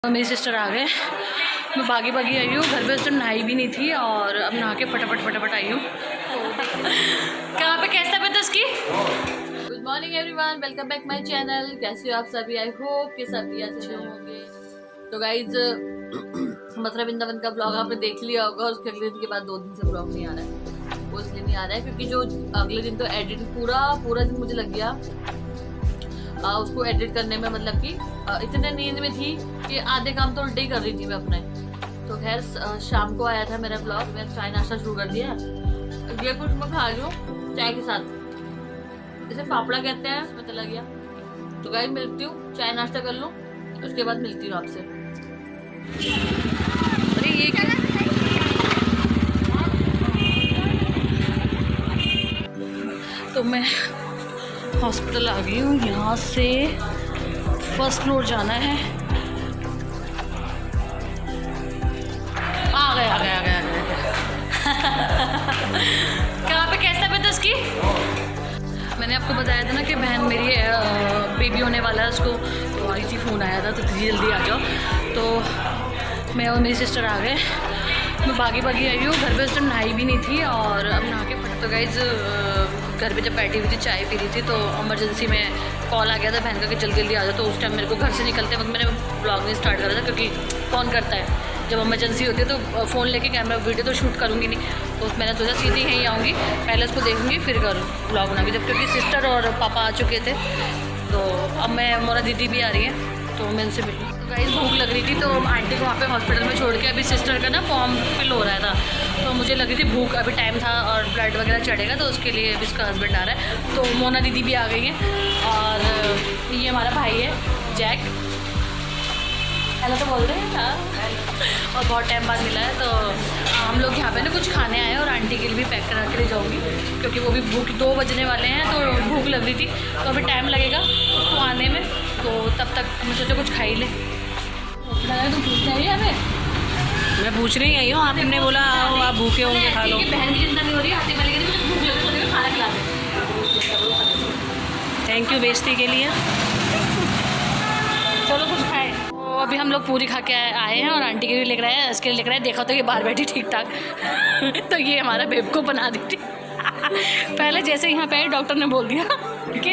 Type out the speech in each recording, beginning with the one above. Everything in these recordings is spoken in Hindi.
मेरी सिस्टर आ गए। मैं भागी भागी आई हूँ। घर पे उस टाइम नहाई भी नहीं थी और अब नहा के फटाफट आई हूँ। कहाँ पे कैसा तबीयत है उसकी? Good morning everyone, welcome back my channel. कैसे हो आप सभी? आई होप कि सभी अच्छे होंगे। तो गाइज मथुरा वृंदावन का ब्लॉग आपने देख लिया होगा। उसके अगले दिन के बाद 2 दिन से ब्लॉग नहीं आ रहा है। वो इसलिए नहीं आ रहा है क्योंकि जो अगले दिन तो एडिट पूरा दिन मुझे लग गया उसको एडिट करने में। मतलब कि इतने नींद में थी कि आधे काम तो उल्टे ही कर रही थी मैं अपने। तो खैर शाम को आया था मेरा ब्लॉग। मैं चाय नाश्ता शुरू कर दिया। ये कुछ मैं खा रही हूँ चाय के साथ, इसे फाफड़ा कहते हैं। उसमें चला गया। तो गाइस मिलती हूँ, चाय नाश्ता कर लूँ उसके बाद मिलती हूँ आपसे। अरे ये क्या? तो मैं हॉस्पिटल आ गई हूँ। यहाँ से फर्स्ट फ्लोर जाना है। आ गए कहाँ पे कैसा तबीयत है उसकी? मैंने आपको बताया था ना कि बहन मेरी बेबी होने वाला है। उसको तो इसी फ़ोन आया था तो जल्दी आ जाओ। तो मैं और मेरी सिस्टर आ गए। मैं भागी आई हूँ। घर पे उस टाइम नहाई भी नहीं थी और अब नहा के तो गाइज घर पे जब बैठी हुई थी चाय पी रही थी तो इमरजेंसी में कॉल आ गया था बहन का कि जल्दी आ जाओ। तो उस टाइम मेरे को घर से निकलते वक्त मैंने ब्लॉग नहीं स्टार्ट करा था क्योंकि कौन करता है जब इमरजेंसी होती है तो फ़ोन लेके कैमरा वीडियो तो शूट करूँगी नहीं। तो मैंने सोचा सीधी यहीं आऊँगी, पहले उसको देखूँगी फिर ब्लॉग बनाऊँगी। जब क्योंकि सिस्टर और पापा आ चुके थे तो अब मैं मोरा दीदी भी आ रही है तो मैं उनसे मिली। गाइस भूख लग रही थी तो आंटी को वहाँ पे हॉस्पिटल में छोड़ के अभी सिस्टर का ना फॉर्म फिल हो रहा था तो मुझे लगी थी भूख। अभी टाइम था और ब्लड वगैरह चढ़ेगा तो उसके लिए अभी इसका हस्बैंड आ रहा है। तो मोना दीदी भी आ गई है और ये हमारा भाई है जैक। हेलो तो बोल रहे हैं और बहुत टाइम बाद मिला है। तो हम लोग यहाँ पे ना कुछ खाने आए हैं और आंटी के लिए भी पैक करा के ले जाऊँगी क्योंकि वो भी भूख 2 बजने वाले हैं तो भूख लग रही थी। तो अभी टाइम लगेगा उसको आने में तो तब तक मैं सोचा कुछ खा ही ले। तुम पूछना है हमें? मैं पूछ नहीं आई हूँ, आपने बोला आप भूखे होंगे खा लो। बहन की चिंता नहीं हो रही, आते वाले के लिए भूख लगे तो खाना खिला दे। थैंक यू बेइज्जती के लिए। चलो कुछ खाए। तो अभी हम लोग पूरी खा के आए हैं और आंटी के भी लेकर आए हैं। इसके लिए लेकर आए। देखा तो ये बाहर बैठी ठीक ठाक तो ये हमारा बेवकूफ़ बना दी थी पहले जैसे यहाँ पे डॉक्टर ने बोल दिया कि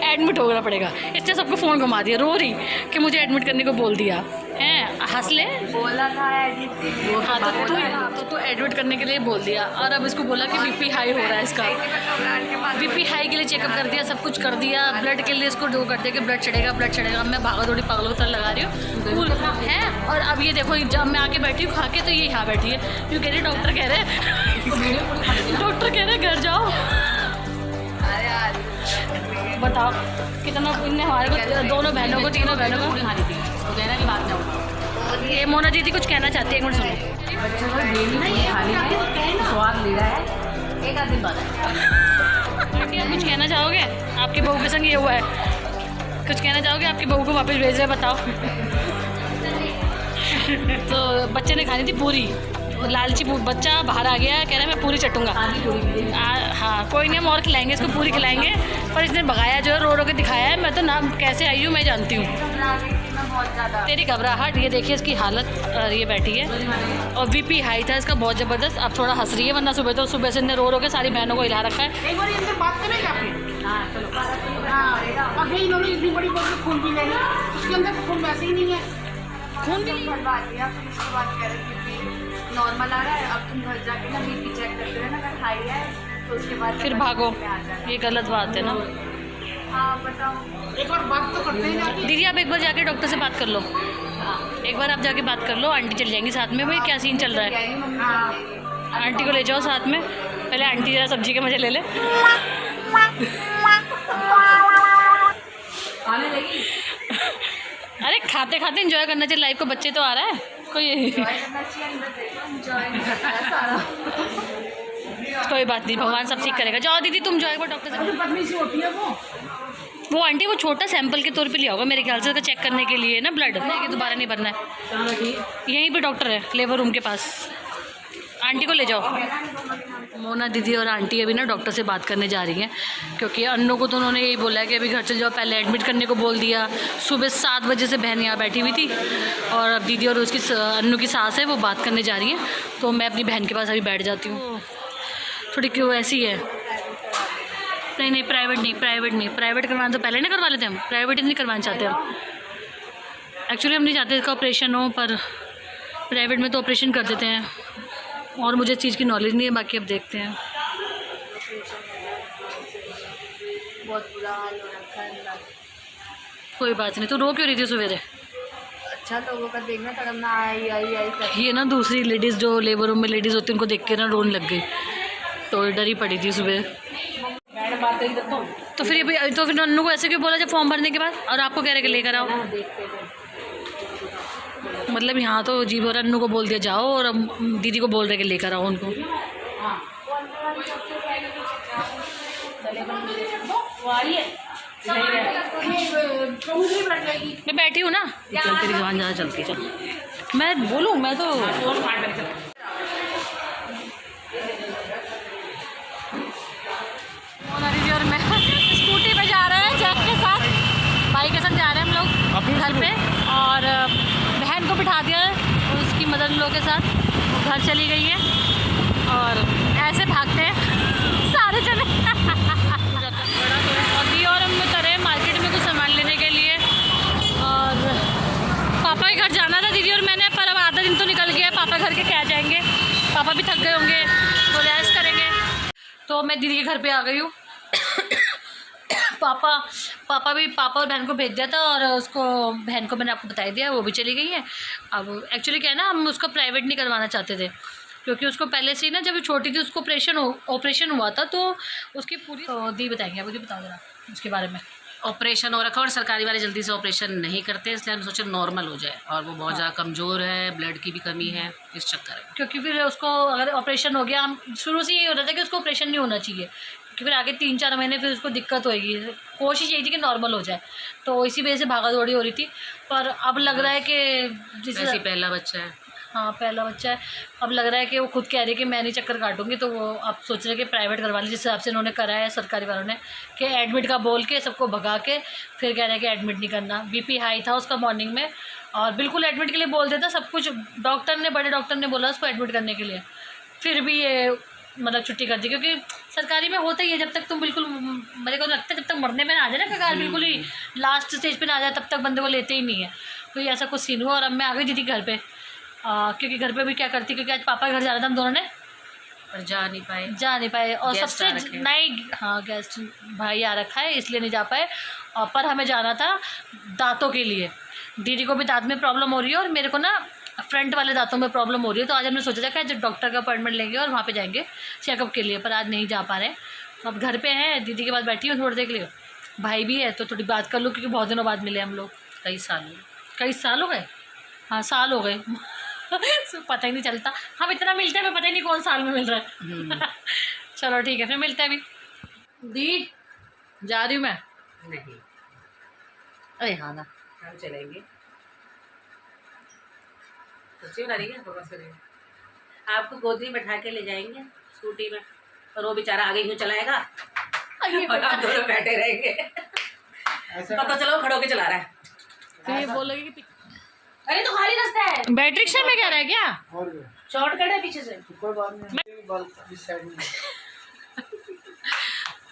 एडमिट होना पड़ेगा। इसने सबको फ़ोन घुमा दिया, रो रही कि मुझे एडमिट करने को बोल दिया है। हंस ले बोला था हाँ तो एडमिट करने के लिए बोल दिया। और अब इसको बोला कि बीपी हाई हो रहा है इसका। बीपी हाई के लिए चेकअप कर दिया, सब कुछ कर दिया। ब्लड के लिए इसको डो कर दिया कि ब्लड चढ़ेगा। मैं भागा दौड़ी पागलों की तरह लगा रही हूँ है। और अब ये देखो जब मैं आके बैठी हूँ खा के तो ये यहाँ बैठी है क्यों कह रही डॉक्टर कह रहे घर जाओ। बताओ कितना इनने हमारे को दोनों बहनों को तीनों बहनों को खानी थी। तो कहना की बात ना। ये मोना दीदी कुछ कहना चाहती है, एक मिनट सुनो। बच्चों को डेली खाने का स्वाद ले रहा है, एक आध दिन बाद आप कुछ कहना चाहोगे? आपकी बहू के संग ये हुआ है, कुछ कहना चाहोगे? आपकी बहू को वापस भेज रहे बताओ तो बच्चे ने खानी थी पूरी। लालची बच्चा बाहर आ गया, कह रहा है मैं पूरी चटूंगा। हाँ कोई नहीं, हम और खिलाएंगे इसको, पूरी खिलाएंगे। पर इसने भगाया जो है, रो के दिखाया है। मैं तो नाम कैसे आई हूँ मैं जानती हूँ। तेरी घबराहट, ये देखिए इसकी हालत। ये बैठी है और बीपी हाई था इसका बहुत ज़बरदस्त। अब थोड़ा हंस रही है वरना सुबह से इन्हें रो के सारी बहनों को हिला रखा है। एक बार इनसे बात करेंगे आपने? हाँ चलो। अभी इन्होंने इतनी बड़ी बोतल खून भी ले ली, उसके अंदर खून वैसे ही नहीं है। खून भी भरवा दिया, फिर उसके बाद कह रहे थे नॉर्मल आ रहा है। अब तुम घर जाके ना बीपी चेक करते रहना, अगर हाई है तो उसके बाद फिर भागो। ये गलत बात है ना। हाँ बताओ, एक बार बात तो करते हैं दीदी। आप एक बार जाके डॉक्टर से बात कर लो। एक बार आप जाके बात कर लो, आंटी चल जाएंगी साथ में। भाई क्या सीन चल रहा है? आंटी को ले जाओ साथ में। पहले आंटी जरा सब्जी के मजे ले ले। अरे खाते खाते एंजॉय करना चाहिए लाइफ को। बच्चे तो आ रहा है कोई कोई बात नहीं, भगवान सब ठीक करेगा। जाओ दीदी तुम जाओ, डॉक्टर से। बदतमीजी होती है वो आंटी वो छोटा सैंपल के तौर पे लिया होगा मेरे ख्याल से, उसका चेक करने के लिए ना ब्लड कि दोबारा नहीं भरना है। यहीं पे डॉक्टर है लेबर रूम के पास। आंटी को ले जाओ। मोना दीदी और आंटी अभी ना डॉक्टर से बात करने जा रही हैं, क्योंकि अन्नू को तो उन्होंने यही बोला है कि अभी घर चल जाओ, पहले एडमिट करने को बोल दिया। सुबह 7 बजे से बहन यहाँ बैठी हुई थी और अब दीदी और उसकी अन्नू की सास है वो बात करने जा रही हैं, तो मैं अपनी बहन के पास अभी बैठ जाती हूँ। थोड़ी क्यों ऐसी है। नहीं प्राइवेट करवाना तो पहले नहीं करवा लेते हम, प्राइवेट ही नहीं करवाना चाहते हम। एक्चुअली हम नहीं चाहते इसका ऑपरेशन हो, पर प्राइवेट में तो ऑपरेशन कर देते हैं और मुझे इस चीज़ की नॉलेज नहीं है, बाकी अब देखते हैं। बहुत बुरा हाल हो रखा है। कोई बात नहीं, तो रो क्यों रही थी सवेरे? अच्छा लोगों का देखना तड़पना आई कर। ये ना दूसरी लेडीज़ जो लेबर रूम में लेडीज़ होती है उनको देख के ना रोने लग गई, तो डरी पड़ी थी सुबह। तो फिर नन्नू को ऐसे क्यों बोला जब फॉर्म भरने के बाद, और आपको कह रहे कि लेकर आओ? मतलब यहाँ तो जीव और अन्नू को बोल दिया जाओ और अब दीदी को बोल रहे कि लेकर आओ उनको। मैं बैठी हूँ ना, चल तेरी जबान ज़्यादा चलती, चल मैं बोलूँ, मैं तो दीदी और मैं स्कूटी पे जा रहे हैं जैक के साथ, भाई के साथ जा रहे हैं हम लोग घर पे, और बहन को बिठा दिया है उसकी मदर इन लोग के साथ, वो घर चली गई है और ऐसे भागते हैं सारे जने। अभी और हम उतरे मार्केट में कुछ सामान लेने के लिए, और पापा के घर जाना था दीदी और मैंने, पर अब आधा दिन तो निकल गया, पापा घर के क्या जाएंगे, पापा भी थक गए होंगे तो रेस्ट करेंगे। तो मैं दीदी के घर पे आ गई हूँ। पापा और बहन को भेज दिया था, और उसको बहन को मैंने आपको बता दिया, वो भी चली गई है। अब एक्चुअली क्या है ना, हम उसको प्राइवेट नहीं करवाना चाहते थे, क्योंकि उसको पहले से ही ना जब छोटी थी उसको ऑपरेशन हुआ था, तो उसकी पूरी तो दी बताएंगे, आप मुझे बताओ जरा उसके बारे में। ऑपरेशन हो रखा और सरकारी वाले जल्दी से ऑपरेशन नहीं करते, इसलिए हम सोचे नॉर्मल हो जाए, और वो बहुत ज़्यादा कमज़ोर है, ब्लड की भी कमी है, इस चक्कर में। क्योंकि फिर उसको अगर ऑपरेशन हो गया, हम शुरू से यही हो रहा था कि उसको ऑपरेशन नहीं होना चाहिए, क्योंकि फिर आगे 3-4 महीने फिर उसको दिक्कत होएगी। कोशिश यही थी कि नॉर्मल हो जाए, तो इसी वजह से भागा दौड़ी हो रही थी। पर अब लग रहा है कि जैसे पहला बच्चा है, हाँ पहला बच्चा है, अब लग रहा है कि वो खुद कह रही है कि मैं नहीं चक्कर काटूंगी, तो वो अब सोच रहे कि प्राइवेट करवा ली, जिस हिसाब से उन्होंने करा है सरकारी वालों ने, कि एडमिट का बोल के सबको भगा के फिर कह रहे हैं कि एडमिट नहीं करना। बीपी हाई था उसका मॉर्निंग में, और बिल्कुल एडमिट के लिए बोल देता सब कुछ, बड़े डॉक्टर ने बोला उसको एडमिट करने के लिए, फिर भी ये मतलब छुट्टी कर दी। क्योंकि सरकारी में होता ही है, जब तक तुम बिल्कुल, मेरे को लगता है जब तक मरने में ना आ जाए ना कगार, बिल्कुल ही लास्ट स्टेज पे ना आ जाए, तब तक बंदे को लेते ही नहीं है। तो ये ऐसा कुछ सीन हुआ, और अब मैं आ गई दीदी घर पे, क्योंकि घर पे भी क्या करती, क्योंकि आज पापा के घर जाना था हम दोनों ने, और जा नहीं पाए, और सबसे नहीं, हाँ गेस्ट भाई आ रखा है इसलिए नहीं जा पाए। पर हमें जाना था दांतों के लिए, दीदी को भी दांत में प्रॉब्लम हो रही है और मेरे को ना फ्रंट वाले दांतों में प्रॉब्लम हो रही है, तो आज हमने सोचा था कि आज डॉक्टर का अपॉइंटमेंट लेंगे और वहाँ पे जाएंगे चेकअप के लिए, पर आज नहीं जा पा रहे। तो अब घर पे हैं, दीदी के पास बैठी हूँ थोड़ी देर के लिए, भाई भी है तो थोड़ी बात कर लूँ, क्योंकि बहुत दिनों बाद मिले हम लोग, कई साल हो गए, हाँ साल हो गए। पता ही नहीं चलता, हम इतना मिलते हैं, हमें पता ही नहीं कौन साल में मिल रहा है। चलो ठीक है, फिर मिलते हैं अभी। दी जा रही हूँ मैं। नहीं, अरे हाँ ना, हम चलेंगे, सच्ची बता रही है, बकवास करेंगे। आपको गोदी में बैठा के ले जाएंगे स्कूटी में, और वो बेचारा आगे क्यों चलाएगा और आप दोनों बैठे रहेंगे। पता चलो खड़ो के चला रहा है, फिर ये बोलोगे कि अरे तो खाली रास्ता है, बैटरी रिक्शा में क्या रह गया, शॉर्टकट है पीछे से।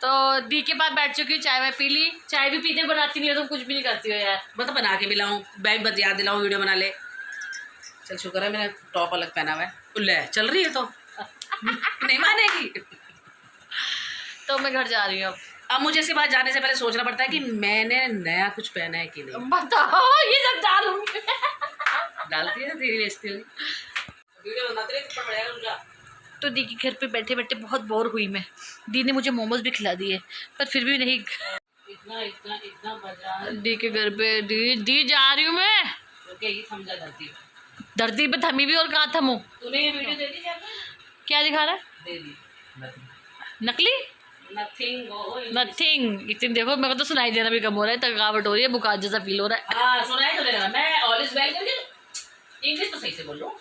तो दी के पास बैठ चुकी हूँ, चाय वाय पी ली, चाय भी पीते बनाती नहीं हो, तुम कुछ भी नहीं करती हो यार। मैं तो बना के भी लाऊं, बैग बस याद दिलाऊं, वीडियो बना ले। चल शुक्र है मैंने टॉप अलग पहना हुआ है, ले चल रही है तो नहीं मानेगी। तो मैं घर जा रही हूँ अब मुझे इसी बात जाने से पहले सोचना पड़ता है कि मैंने नया कुछ पहना है कि नहीं। बताओ, ये सब डालूंगी। डालती है तेरी बेइज्जती होगी, वीडियो बनाते रहे तो पड़ेगा तुझा। तो दी के घर पे बैठे बैठे बहुत बोर हुई मैं, दी ने मुझे मोमोज भी खिला दिए, पर फिर भी नहीं। इतना मजा दी के घर पे, दी जा रही हूँ मैं, तो क्या ये समझा जाती धरती पे थमी भी और कहाँ थमूं। तूने ये वीडियो दे दी क्या दिखा रहा है, दे दी नकली नथिंग। इतनी देखो, मेरे को तो सुनाई देना भी कम हो रहा है, थकावट हो रही है, बुखार जैसा फील हो रहा है। हाँ सुनाई तो देगा, मैं ऑल इज वेल करके इंग्लिश तो सही से बोल लो।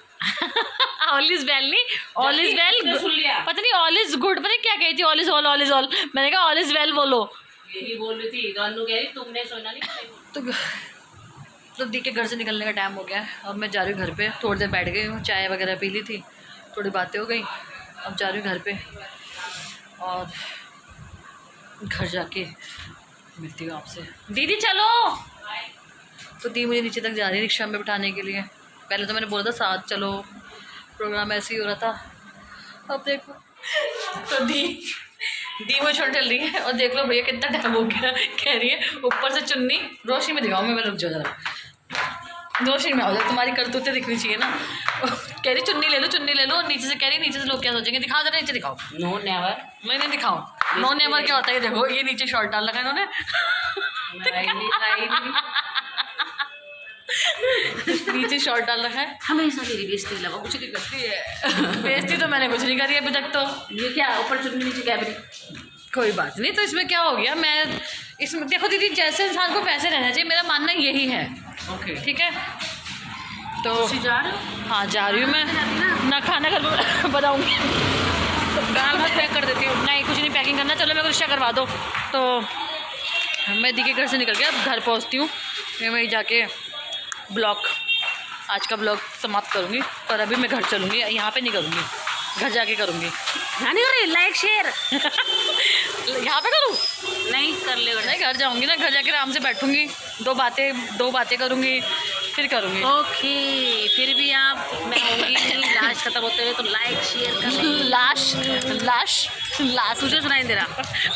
ऑल इज वेल नहीं, ऑल इज वेल, सुन लिया। पता नहीं ऑल इज गुड, पता नहीं क्या कही थी, all is all, all is all, मैंने कहा ऑल इज वेल बोलो। यही बोल रही थी, गानू कह रही तुमने सुना नहीं। तो दी के घर से निकलने का टाइम हो गया है और मैं जा रही हूँ घर पे। थोड़ी देर बैठ गई हूँ, चाय वगैरह पी ली थी, थोड़ी बातें हो गई, अब जा रही हूँ घर पे और घर जाके मिलती हूँ आपसे। दीदी चलो। तो दी मुझे नीचे तक जा रही है रिक्शा में बिठाने के लिए। पहले तो मैंने बोला था साथ चलो, प्रोग्राम ऐसे ही हो रहा था। अब देखो तो दी मुझे छोड़ चल रही है और देख लो भैया कितना टाइम हो गया, कह रही है ऊपर से चुन्नी, रोशनी में दिखाऊँ मैं रुक जाओ जरा, रोशनी में आओ जरा, तुम्हारी करतूतें दिखनी चाहिए ना। कह रही चुन्नी ले लो, चुन्नी ले लो, नीचे से कह रही नीचे से लोग क्या सोचेंगे, दिखाओ जरा नीचे दिखाओ। नो नेवर, मैं नहीं दिखाऊँ, नो नेवर क्या होता है, देखो ये नीचे शॉर्ट डाल रखा है इन्होंने। नीचे शॉर्ट डाल रखा है। हमेशा मेरी बेइज्जती लगा, कुछ नहीं करती है। बेइज्जती तो मैंने कुछ नहीं करी अभी तक। तो ये क्या ऊपर चुन्नी नीचे कैबरी, कोई बात नहीं, तो इसमें क्या हो गया। मैं इसमें देखो दीदी, जैसे इंसान को पैसे रहना चाहिए, मेरा मानना यही है। ओके ठीक है, तो जा रहे हो? हाँ जा रही हूँ मैं ना, खाना घर में बताऊँगी, दाल भात पैक कर देती हूँ। नहीं कुछ नहीं पैकिंग करना, चलो मेरे को रिक्शा करवा दो। तो मैं दी के घर से निकल के अब घर पहुँचती हूँ, मैं वहीं जाके ब्लॉग, आज का ब्लॉग समाप्त करूँगी। पर अभी मैं घर चलूँगी, यहाँ पे नहीं करूँगी, घर जाके करूँगी। यहाँ नहीं कर रही, लाइक शेयर यहाँ पे करूँ? नहीं कर ले, नहीं घर जाऊँगी ना, घर जाके आराम से बैठूँगी, दो बातें करूँगी, फिर करूँगी। ओके, फिर भी आप मैं होंगी नहीं, लाश खत्म होते हुए, तो लाइक शेयर कर। लाश मुझे सुनाई दे रहा।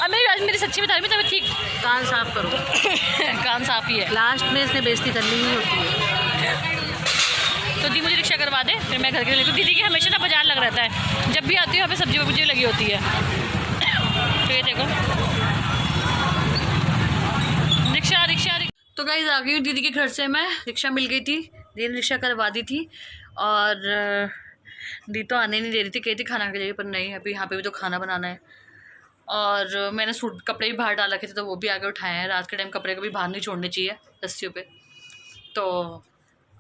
अब मेरी सच्ची बता रही हूँ, तभी ठीक कान साफ करो। कान साफ ही है। लास्ट में इसने बेइज्जती करनी ही होती है। तो दी मुझे रिक्शा करवा दे, फिर मैं घर के लिए। तो दीदी की हमेशा ना बाजार लग रहता है, जब भी आती हूँ यहाँ पे सब्जी वब्जी लगी होती है। तो ये देखो रिक्शा। तो गाइस आ गई हूँ दीदी के घर से मैं, रिक्शा मिल गई थी, दीदी ने रिक्शा करवा दी थी। और दी तो आने नहीं दे रही थी, कही थी खाना खा जाइए, पर नहीं, अभी यहाँ पे भी तो खाना बनाना है। और मैंने सूट कपड़े भी बाहर डाल रखे थे, तो वो भी आगे उठाए हैं। रात के टाइम कपड़े कभी बाहर नहीं छोड़ने चाहिए रस्सियों पे। तो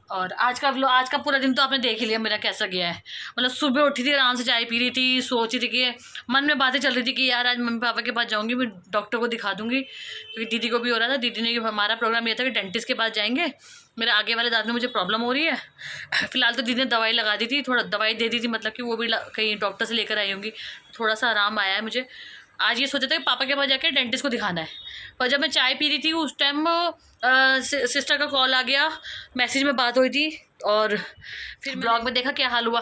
और आज का पूरा दिन तो आपने देख ही लिया मेरा कैसा गया है। मतलब सुबह उठी थी, आराम से चाय पी रही थी, सोच रही थी कि मन में बातें चल रही थी कि यार आज मम्मी पापा के पास जाऊंगी, मैं डॉक्टर को दिखा दूंगी, क्योंकि दीदी को भी हो रहा था। दीदी ने हमारा प्रोग्राम ये था कि डेंटिस्ट के पास जाएंगे, मेरे आगे वाले दांत में मुझे प्रॉब्लम हो रही है। फिलहाल तो दीदी ने दवाई लगा दी थी, थोड़ा दवाई दे दी थी, मतलब कि वो भी कहीं डॉक्टर से लेकर आई होंगी, थोड़ा सा आराम आया है मुझे। आज ये सोचा था कि पापा के पास जाके डेंटिस्ट को दिखाना है, पर जब मैं चाय पी रही थी उस टाइम सिस्टर का कॉल आ गया, मैसेज में बात हुई थी, और फिर ब्लॉग में देखा क्या हाल हुआ।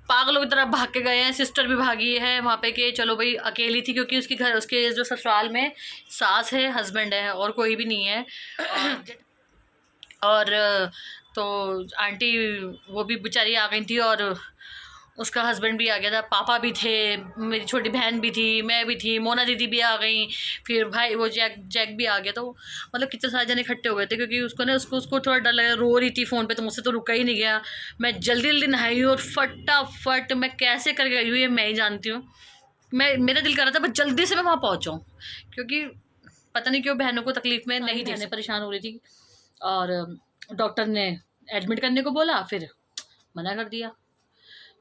पागलों की तरह भाग के गए हैं, सिस्टर भी भागी है वहाँ पे कि चलो भाई, अकेली थी क्योंकि उसके जो ससुराल में सास है, हस्बैंड है, और कोई भी नहीं है। और तो आंटी वो भी बेचारी आ गई थी, और उसका हस्बैंड भी आ गया था, पापा भी थे, मेरी छोटी बहन भी थी, मैं भी थी, मोना दीदी भी आ गई, फिर भाई वो जैक भी आ गया। तो मतलब कितने सारे जने इकट्ठे हो गए थे, क्योंकि उसको थोड़ा डर लगा, रो रही थी फ़ोन पे, तो मुझसे तो रुका ही नहीं गया। मैं जल्दी नहाई और फटाफट मैं कैसे करके आई हूँ ये मैं ही जानती हूँ। मेरा दिल कर रहा था बस जल्दी से मैं वहाँ पहुँचाऊँ, क्योंकि पता नहीं क्यों बहनों को तकलीफ़ में नहीं थी, परेशान हो रही थी। और डॉक्टर ने एडमिट करने को बोला, फिर मना कर दिया।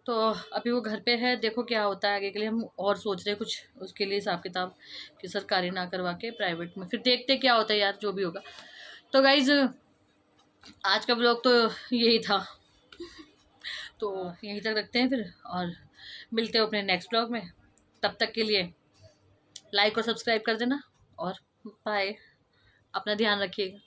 तो अभी वो घर पे है, देखो क्या होता है आगे के लिए। हम और सोच रहे हैं कुछ उसके लिए हिसाब किताब, कि सरकारी ना करवा के प्राइवेट में, फिर देखते क्या होता है यार, जो भी होगा। तो गाइज़ आज का ब्लॉग तो यही था, तो यहीं तक रखते हैं फिर, और मिलते हैं अपने नेक्स्ट ब्लॉग में। तब तक के लिए लाइक और सब्सक्राइब कर देना, और बाय, अपना ध्यान रखिएगा।